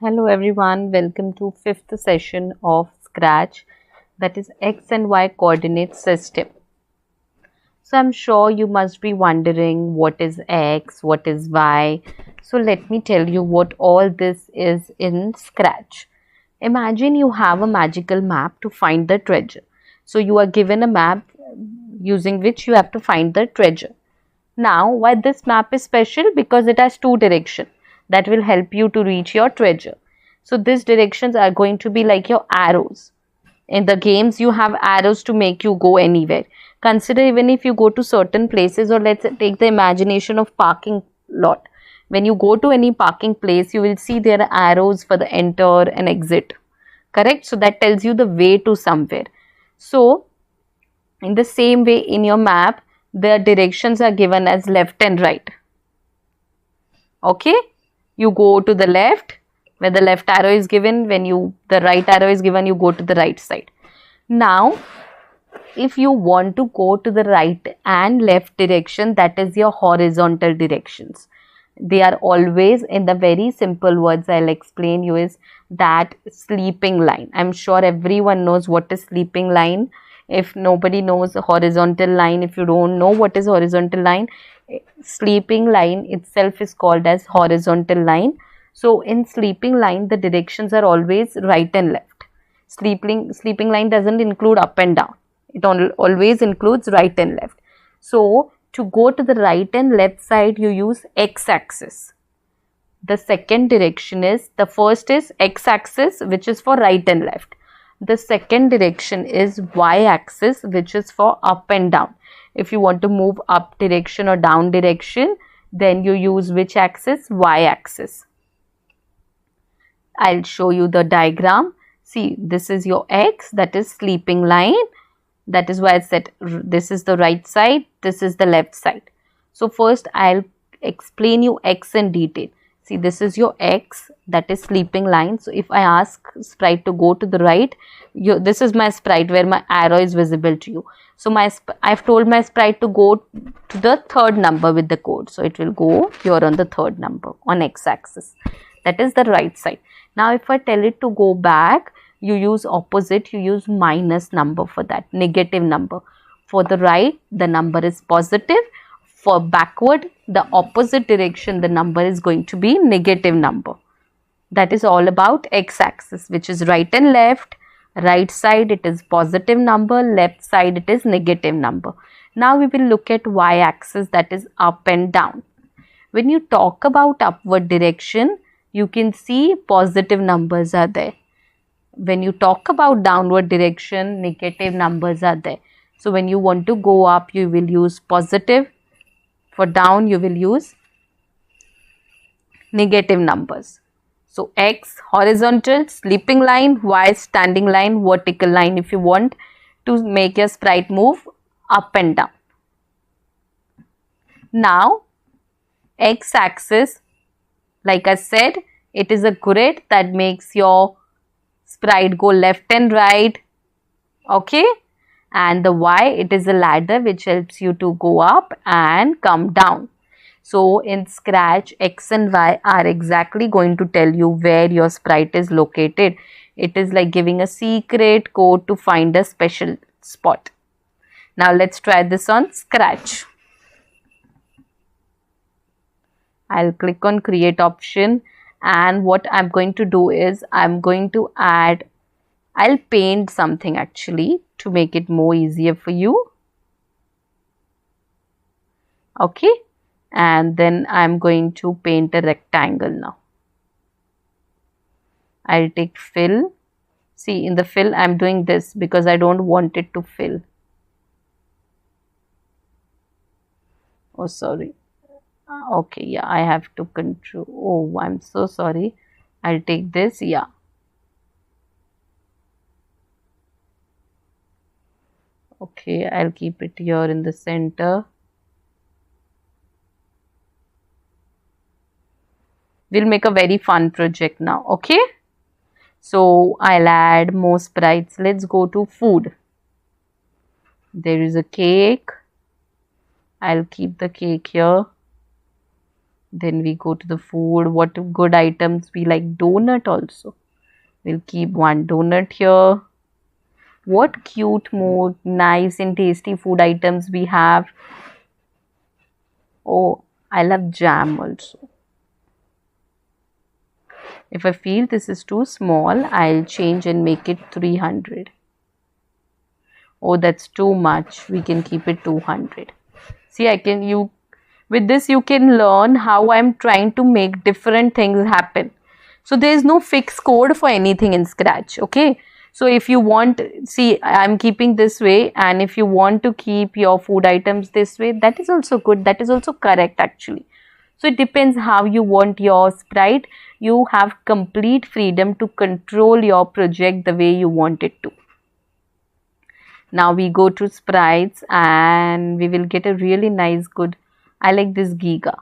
Hello everyone, welcome to fifth session of Scratch, that is X and Y coordinate system. So I'm sure you must be wondering what is X, what is Y. So let me tell you what all this is in Scratch. Imagine you have a magical map to find the treasure. So you are given a map using which you have to find the treasure. Now, why this map is special? Because it has two directions that will help you to reach your treasure. So these directions are going to be like your arrows. In the games, you have arrows to make you go anywhere. Consider even if you go to certain places, or let's take the imagination of parking lot. When you go to any parking place, you will see there are arrows for the enter and exit. Correct? So that tells you the way to somewhere. So in the same way, in your map, the directions are given as left and right. Okay, you go to the left where the left arrow is given. When the right arrow is given, you go to the right side. Now if you want to go to the right and left direction, that is your horizontal directions. They are always, in the very simple words I'll explain you, is that sleeping line. I'm sure everyone knows what is sleeping line. If nobody knows horizontal line, if you don't know what is horizontal line, sleeping line itself is called as horizontal line. So in sleeping line, the directions are always right and left. Sleeping line doesn't include up and down. It always includes right and left. So to go to the right and left side, you use x-axis. The second direction is, the first is x-axis, which is for right and left. The second direction is y-axis, which is for up and down. If you want to move up direction or down direction, then you use which axis? Y-axis. I'll show you the diagram. See, this is your x, that is sleeping line. That is why I said this is the right side, this is the left side. So first I'll explain you x in detail. See, this is your x, that is sleeping line. So if I ask sprite to go to the right, this is my sprite where my arrow is visible to you. So I've told my sprite to go to the third number with the code. So it will go here on the third number on x-axis. That is the right side. Now if I tell it to go back, you use opposite, you use minus number for that, negative number. For the right, the number is positive. For backward, the opposite direction, the number is going to be negative number. That is all about x-axis, which is right and left. Right side, it is positive number. Left side, it is negative number. Now we will look at y-axis, that is up and down. When you talk about upward direction, you can see positive numbers are there. When you talk about downward direction, negative numbers are there. So when you want to go up, you will use positive. For down, you will use negative numbers. So x horizontal, sleeping line, y standing line, vertical line if you want to make your sprite move up and down. Now x axis, like I said, it is a grid that makes your sprite go left and right. Okay, and the y, it is a ladder which helps you to go up and come down. So in Scratch, x and y are exactly going to tell you where your sprite is located. It is like giving a secret code to find a special spot. Now let's try this on Scratch. I'll click on create option, and what I'm going to do is I'm going to add, I'll paint something actually to make it more easier for you. Okay, and then I'm going to paint a rectangle now. I'll take fill. See, in the fill I'm doing this because I don't want it to fill. Oh, sorry. Okay, yeah, I have to control. Oh, I'm so sorry. I'll take this. Yeah. Okay, I'll keep it here in the center. We'll make a very fun project now. Okay. So I'll add more sprites. Let's go to food. There is a cake. I'll keep the cake here. Then we go to the food. What good items we like? Donut also. We'll keep one donut here. What cute, more nice and tasty food items we have? Oh, I love jam also. If I feel this is too small, I'll change and make it 300. Oh, that's too much. We can keep it 200. See, with this you can learn how I'm trying to make different things happen. So there is no fixed code for anything in Scratch. Okay. So if you want, see, I'm keeping this way, and if you want to keep your food items this way, that is also good. That is also correct actually. So it depends how you want your sprite. You have complete freedom to control your project the way you want it to. Now we go to sprites and we will get a really nice good, I like this giga.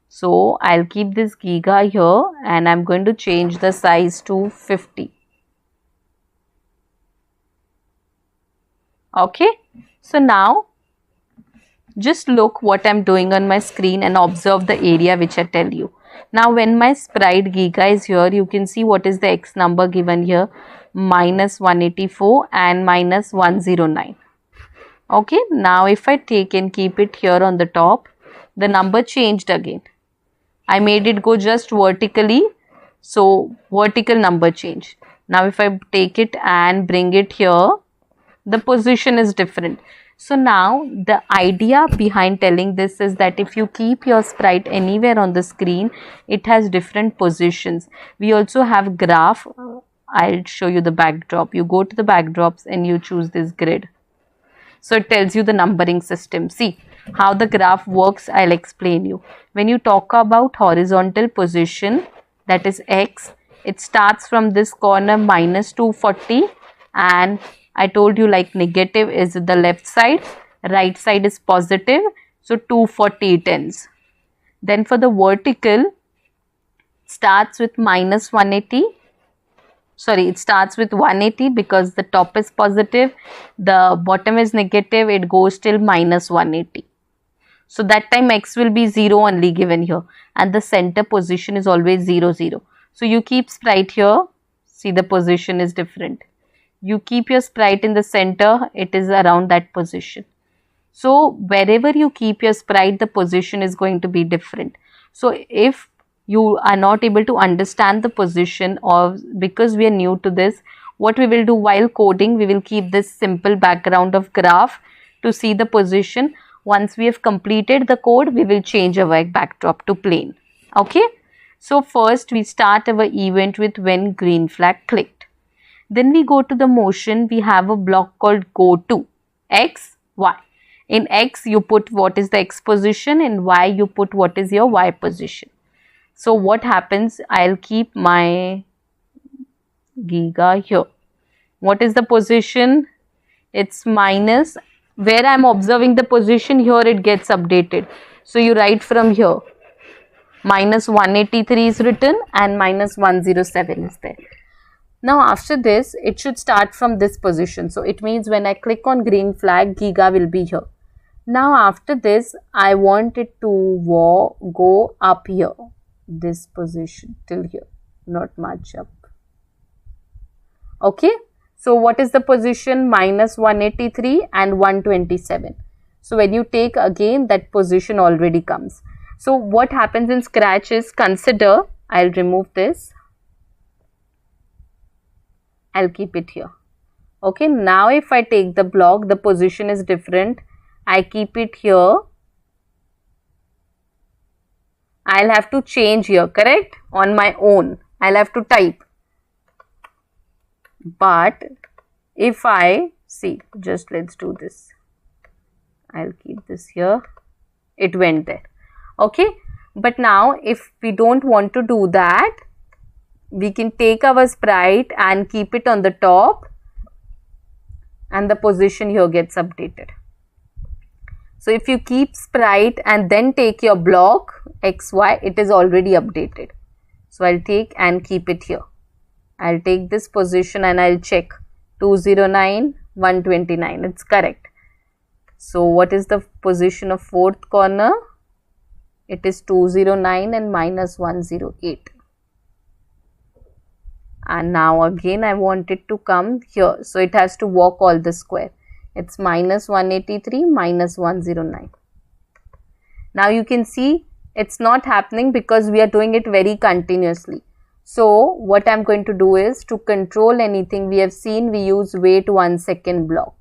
So I'll keep this giga here and I'm going to change the size to 50. Okay, so now just look what I'm doing on my screen and observe the area which I tell you. Now when my sprite giga is here, you can see what is the x number given here, minus 184 and minus 109. Okay, now if I take and keep it here on the top, the number changed again. I made it go just vertically, so vertical number change. Now if I take it and bring it here, the position is different. So now the idea behind telling this is that if you keep your sprite anywhere on the screen, it has different positions. We also have graph. I'll show you the backdrop. You go to the backdrops and you choose this grid. So it tells you the numbering system. See how the graph works. I'll explain you. When you talk about horizontal position, that is x, it starts from this corner minus 240, and I told you like negative is the left side, right side is positive, so 240 it ends. Then for the vertical, starts with minus 180. Sorry, it starts with 180 because the top is positive, the bottom is negative, it goes till minus 180. So that time x will be 0 only given here, and the center position is always 0, 0. So you keep sprite here, see the position is different. You keep your sprite in the center, it is around that position. So wherever you keep your sprite, the position is going to be different. So if you are not able to understand the position, or because we are new to this, what we will do while coding, we will keep this simple background of graph to see the position. Once we have completed the code, we will change our backdrop to plain. Okay. So first we start our event with when green flag clicked. Then we go to the motion. We have a block called go to x, y. In x, you put what is the x position, and y, you put what is your y position. So what happens, I'll keep my giga here. What is the position? It's minus. Where I'm observing the position, here it gets updated. So you write from here. Minus 183 is written and minus 107 is there. Now after this, it should start from this position. So it means when I click on green flag, giga will be here. Now after this, I want it to go up here. This position till here, not much up. Okay. So what is the position? Minus 183 and 127. So when you take again, that position already comes. So what happens in Scratch is, consider, I'll remove this. I'll keep it here. Okay, now if I take the block, the position is different. I keep it here. I'll have to change here, correct? On my own, I'll have to type. But if I see, just let's do this. I'll keep this here. It went there. Okay, but now if we don't want to do that, we can take our sprite and keep it on the top, and the position here gets updated. So if you keep sprite and then take your block xy, it is already updated. So I'll take and keep it here. I'll take this position and I'll check 209, 129. It's correct. So what is the position of fourth corner? It is 209 and minus 108. And now again I want it to come here. So it has to walk all the square. It's minus 183 minus 109. Now you can see it's not happening because we are doing it very continuously. So what I'm going to do is, to control anything, we have seen we use wait 1 second block.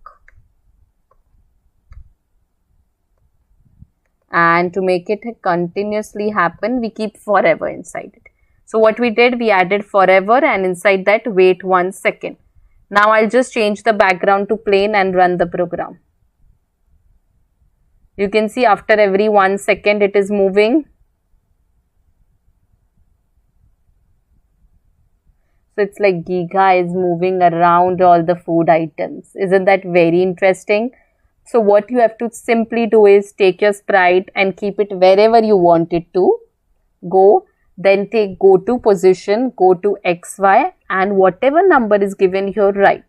And to make it continuously happen, we keep forever inside it. So what we did, we added forever and inside that wait 1 second. Now I'll just change the background to plain and run the program. You can see after every 1 second it is moving. So it's like Giga is moving around all the food items. Isn't that very interesting? So what you have to simply do is take your sprite and keep it wherever you want it to go. Then take go to position, go to XY, and whatever number is given here, write.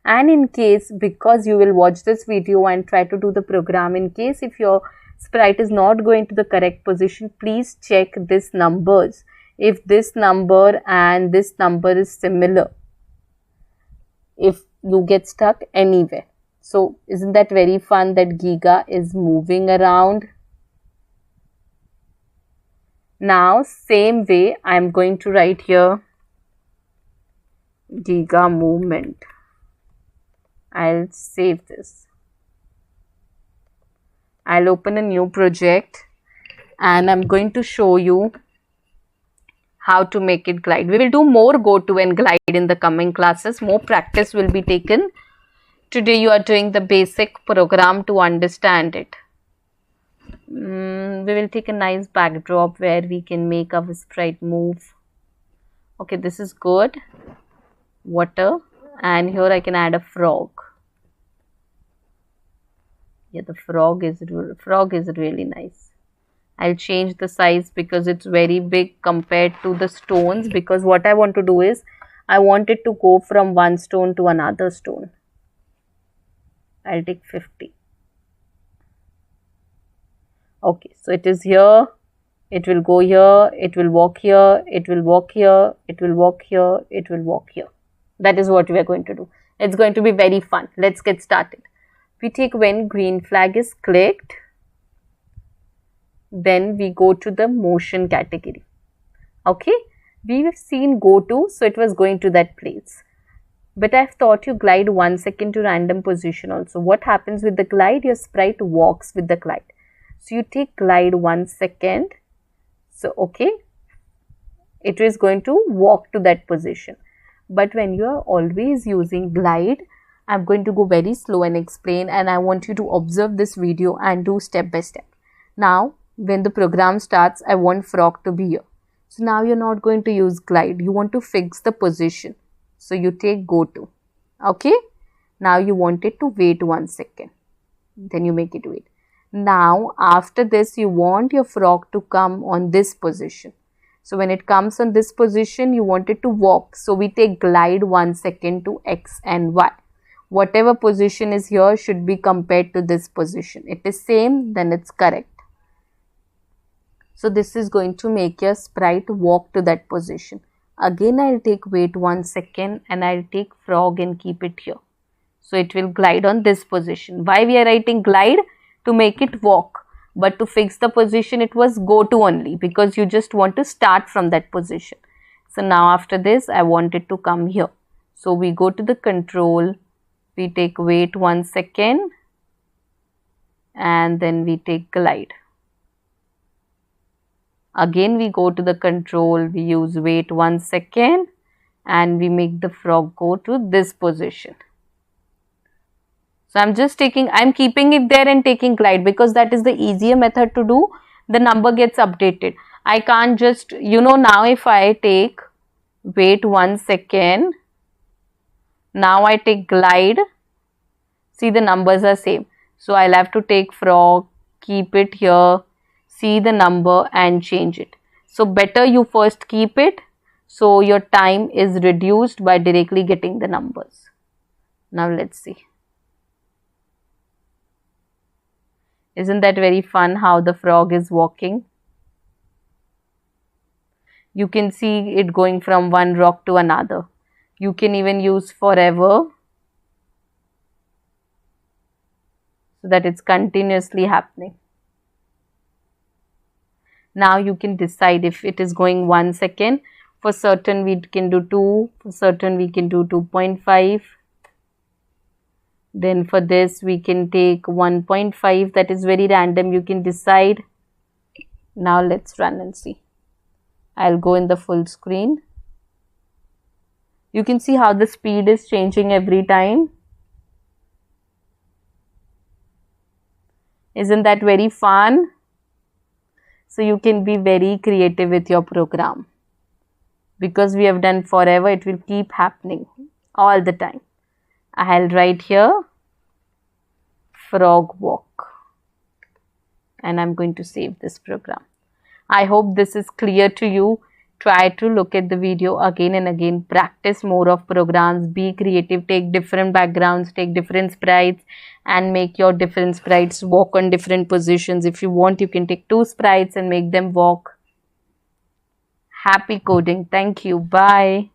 And in case, because you will watch this video and try to do the program, in case if your sprite is not going to the correct position, please check this numbers. If this number and this number is similar, if you get stuck anywhere. So isn't that very fun that Giga is moving around? Now same way I am going to write here Giga movement. I'll save this. I'll open a new project and I'm going to show you how to make it glide. We will do more go to and glide in the coming classes. More practice will be taken. Today you are doing the basic program to understand it. We will take a nice backdrop where we can make our sprite move. Okay, this is good. Water, and here I can add a frog. Yeah, the frog is really nice. I'll change the size because it's very big compared to the stones, because what I want to do is I want it to go from one stone to another stone. I'll take 50. Okay, so it is here, it will go here, it will walk here, it will walk here, it will walk here, it will walk here. That is what we are going to do. It's going to be very fun. Let's get started. We take when green flag is clicked, then we go to the motion category. Okay, we have seen go to, so it was going to that place. But I've taught you glide 1 second to random position also. What happens with the glide? Your sprite walks with the glide. So you take glide 1 second. So okay, it is going to walk to that position. But when you are always using glide, I'm going to go very slow and explain, and I want you to observe this video and do step by step. Now, when the program starts, I want frog to be here. So now you're not going to use glide. You want to fix the position. So you take go to. Okay. Now you want it to wait 1 second. Then you make it wait. Now after this, you want your frog to come on this position. So when it comes on this position, you want it to walk. So we take glide 1 second to X and Y. Whatever position is here should be compared to this position. It is same, then it's correct. So this is going to make your sprite walk to that position. Again, I'll take wait 1 second and I'll take frog and keep it here. So it will glide on this position. Why we are writing glide? To make it walk. But to fix the position, it was go to only, because you just want to start from that position. So now after this, I want it to come here. So we go to the control. We take wait 1 second and then we take glide. Again, we go to the control, we use wait 1 second and we make the frog go to this position. So I'm keeping it there and taking glide because that is the easier method to do. The number gets updated. I can't just, now if I take wait 1 second, now I take glide, see the numbers are same. So I'll have to take frog, keep it here, see the number and change it. So better you first keep it, so your time is reduced by directly getting the numbers. Now let's see. Isn't that very fun how the frog is walking? You can see it going from one rock to another. You can even use forever so that it's continuously happening. Now you can decide if it is going 1 second. For certain we can do 2, for certain we can do 2.5. Then for this we can take 1.5, that is very random, you can decide. Now let's run and see. I'll go in the full screen. You can see how the speed is changing every time. Isn't that very fun? So you can be very creative with your program. Because we have done forever, it will keep happening all the time. I'll write here frog walk and I'm going to save this program. I hope this is clear to you. Try to look at the video again and again. Practice more of programs. Be creative. Take different backgrounds. Take different sprites and make your different sprites walk on different positions. If you want, you can take 2 sprites and make them walk. Happy coding. Thank you. Bye.